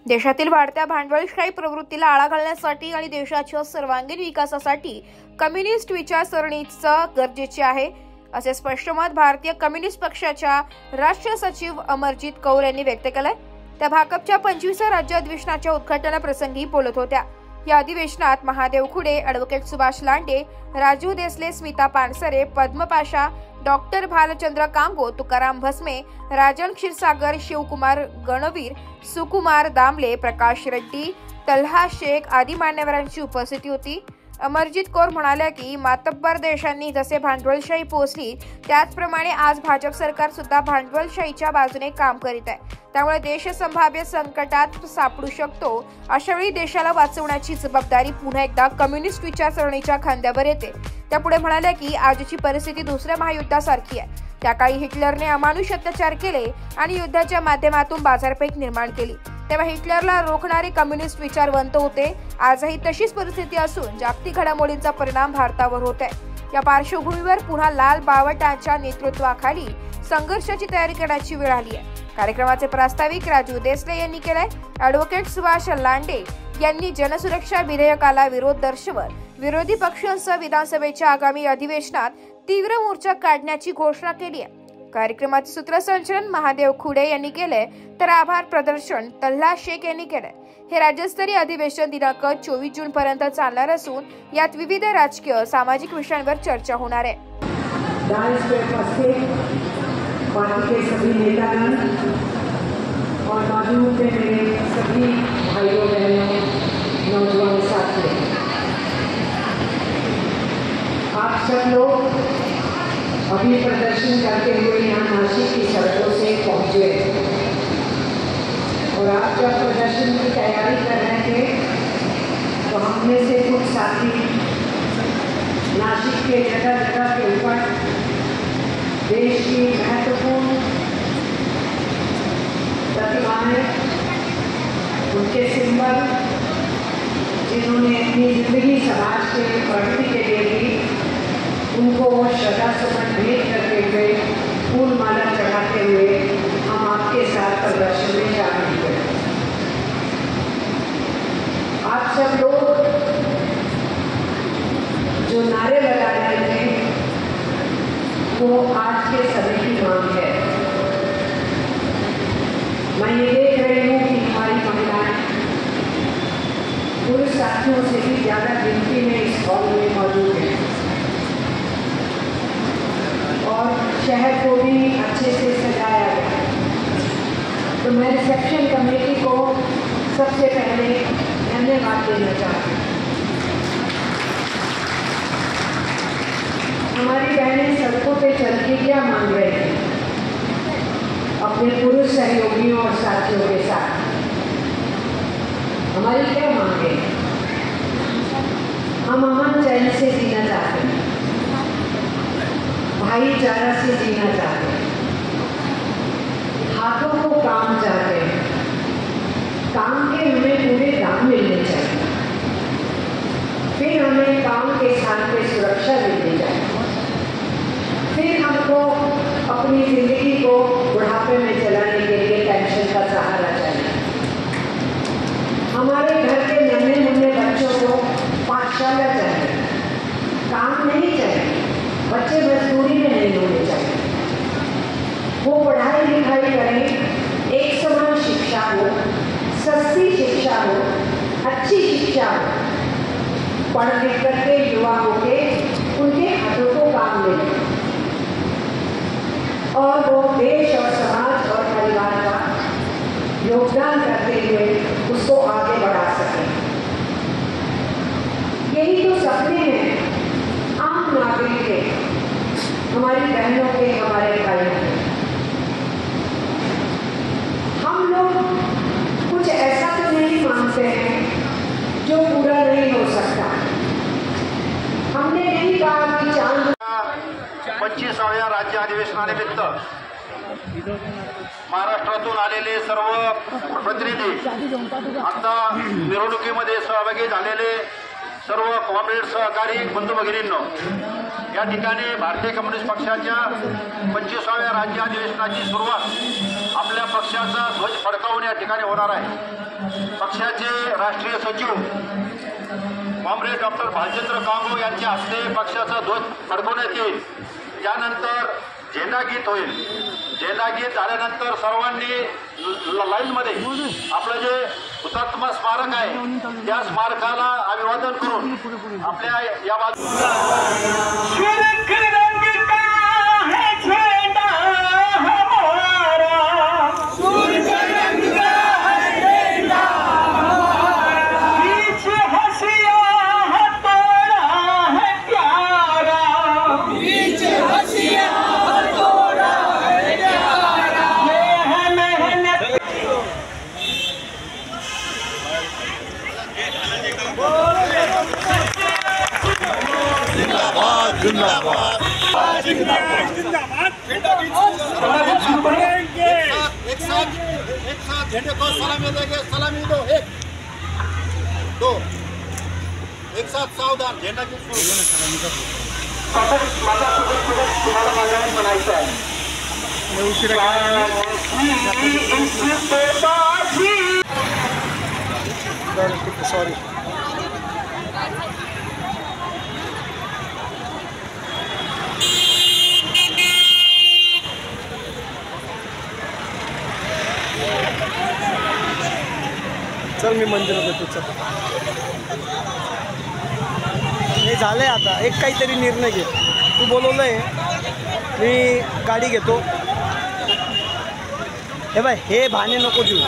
देशातील वाढत्या भांडवलशाही प्रवृत्तीला आळा घालण्यासाठी आणि देशाच्या सर्वांगीण विकासासाठी कम्युनिस्ट विचारसरणीच गरजेचे आहे, असे स्पष्ट मत भारतीय कम्युनिस्ट पक्षाच्या राष्ट्रीय सचिव अमरजीत कौर यांनी व्यक्त केलंय। त्या भाकपच्या 25व्या राज्य अधिवेशनाच्या उद्घाटनाप्रसंगी बोलत होत्या। या अधिवेशनात महादेव खुडे, ॲडव्होकेट सुभाष लांडे, राजू देसले, स्मिता पानसरे, पद्म पाशा, डॉक्टर भालचंद्र कांगो, तुकाराम भस्मे, राजन क्षीरसागर, शिवकुमार गणवीर, सुकुमार दामले, प्रकाश रेड्डी, तल्हा शेख आदी मान्यवरांची उपस्थिती होती। अमरजीत कौर म्हणाल्या की मातब्बर देशांनी जसे भांडवलशाही पोहोचली त्याचप्रमाणे आज भाजप सरकार सुद्धा भांडवलशाहीच्या बाजूने काम करीत आहे। त्यामुळे देश संभाव्य संकटात सापडू शकतो। अशावेळी देशाला वाचवण्याची जबाबदारी पुन्हा एकदा कम्युनिस्ट विचारसरणीच्या खांद्यावर येते। त्या पुढे म्हणाल्या की आजची परिस्थिती दुसऱ्या महायुद्धासारखी आहे। त्या काळी हिटलरने अमानुष अत्याचार केले आणि युद्धाच्या माध्यमातून बाजारपेठ निर्माण केली, तेव्हा हिटलरला रोखणारे कम्युनिस्ट विचारवंत होते। आजही तशीच परिस्थिती असून जागतिक घडामोडींचा परिणाम भारतावर होत आहे। या पार्श्वभूमीवर पुन्हा लाल बावटांच्या नेतृत्वाखाली संघर्षाची तयारी करण्याची वेळ आली आहे। कार्यक्रमाचे प्रास्ताविक राजू देसले यांनी केले। ॲडव्होकेट सुभाष लांडे यांनी जनसुरक्षा विधेयकाला विरोध दर्शवत विरोधी पक्षांसह विधानसभेच्या आगामी अधिवेशनात तीव्र मोर्चा काढण्याची घोषणा केली आहे। कार्यक्रमाचे सूत्रसंचालन महादेव खुडे यांनी केले, तर आभार प्रदर्शन तल्हा शेख यांनी केले। हे राज्यस्तरीय अधिवेशन दिनांक 24 जून पर्यंत चालणार असून यात विविध राजकीय सामाजिक विषयांवर चर्चा होणार आहे। पार्टी के सभी नेतागण और मौजूद मेरे सभी भाइयों बहनों नौजवान साथियों, आप सब लोग अभी प्रदर्शन करते हुए यहाँ नासिक की सड़कों से पहुँचे और आप जब प्रदर्शन की तैयारी कर रहे थे तो हमने से कुछ साथी नासिक के जगह जगह के ऊपर देश की महत्वपूर्ण प्रतिमाएं, उनके सिंबल जिन्होंने अपनी जिंदगी समाज के प्रगति के लिए दी, उनको श्रद्धा सुमन भेंट करते हुए फूल माला चढ़ाते हुए हम आपके साथ प्रदर्शन में शामिल हुए। आप सब लोग जो नारे लगा रहे थे वो आज के समय की मांग है। मैं ये देख रही हूँ कि हमारी महिलाएं पुरुष साथियों से भी ज़्यादा गिनती में इस हॉल में मौजूद हैं और शहर को भी अच्छे से सजाया गया। तो मैं रिसेप्शन कमेटी को सबसे पहले धन्यवाद देना चाहती हूँ। हमारी बहनें सड़कों पे चल के क्या मांग रहे थे अपने पुरुष सहयोगियों और साथियों के साथ? हमारी क्या मांग है? हम अमन चैन से जीना चाहते हैं, भाईचारा से जीना चाहते हैं, हाथों को काम चाहते हैं, काम के हमें पूरे दाम मिलने चाहिए, फिर हमें काम के स्थान पे सुरक्षा मिलनी चाहिए, फिर हमको अपनी जिंदगी को बुढ़ापे में चलाने के लिए पेंशन का सहारा चाहिए। हमारे घर के नन्हे मुन्ने बच्चों को पाठशाला चाहिए, काम नहीं चाहिए, बच्चे मजदूरी में नहीं होने चाहिए, वो पढ़ाई लिखाई करें, एक समान शिक्षा हो, सस्ती शिक्षा हो, अच्छी शिक्षा हो, पढ़ लिख करके युवा होके उनके हाथों को काम मिले और वो देश और समाज और परिवार का योगदान करते हुए उसको आगे बढ़ा सकें। यही तो सपने हैं आम नागरिक के, हमारी बहनों के, हमारे भाइयों के। हम लोग कुछ ऐसा तो नहीं मांगते हैं जो पूरा नहीं हो सकता। हमने नहीं कहा कि चांद 25व्या राज्य अधिवेशनानिमित्त महाराष्ट्रातून आलेले सर्व प्रतिनिधी, आता मिरवणुकीमध्ये सहभागी झालेले सर्व कॉम्रेड सहकारी बंधू भगिनींनो, या ठिकाणी भारतीय कम्युनिस्ट पक्षाच्या 25व्या राज्य अधिवेशनाची सुरुवात आपल्या पक्षाचा ध्वज फडकावून या ठिकाणी होणार आहे। पक्षाचे राष्ट्रीय सचिव कॉम्रेड डॉक्टर भालचंद्र कांगो यांच्या हस्ते पक्षाचा ध्वज फडकवण्यात येईल। त्यानंतर झेंडा गीत होईल। झेंडा गीत झाल्यानंतर सर्वांनी लाईनमध्ये आपलं जे हुतात्मा स्मारक आहे त्या स्मारकाला अभिवादन करून आपल्या या एक साथ झंडे को सलामी देंगे। सलामी दो, एक दो, एक साथ सावधान। झंडा की सॉरी चल मी मंदिरात येतो। चल हे झालंय आता एक काहीतरी निर्णय घे। तू बोलवलंय मी गाडी घेतो। हे बाय हे भाने नको देऊ।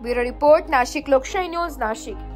ब्युरो रिपोर्ट, नाशिक लोकशाही न्यूज, नाशिक।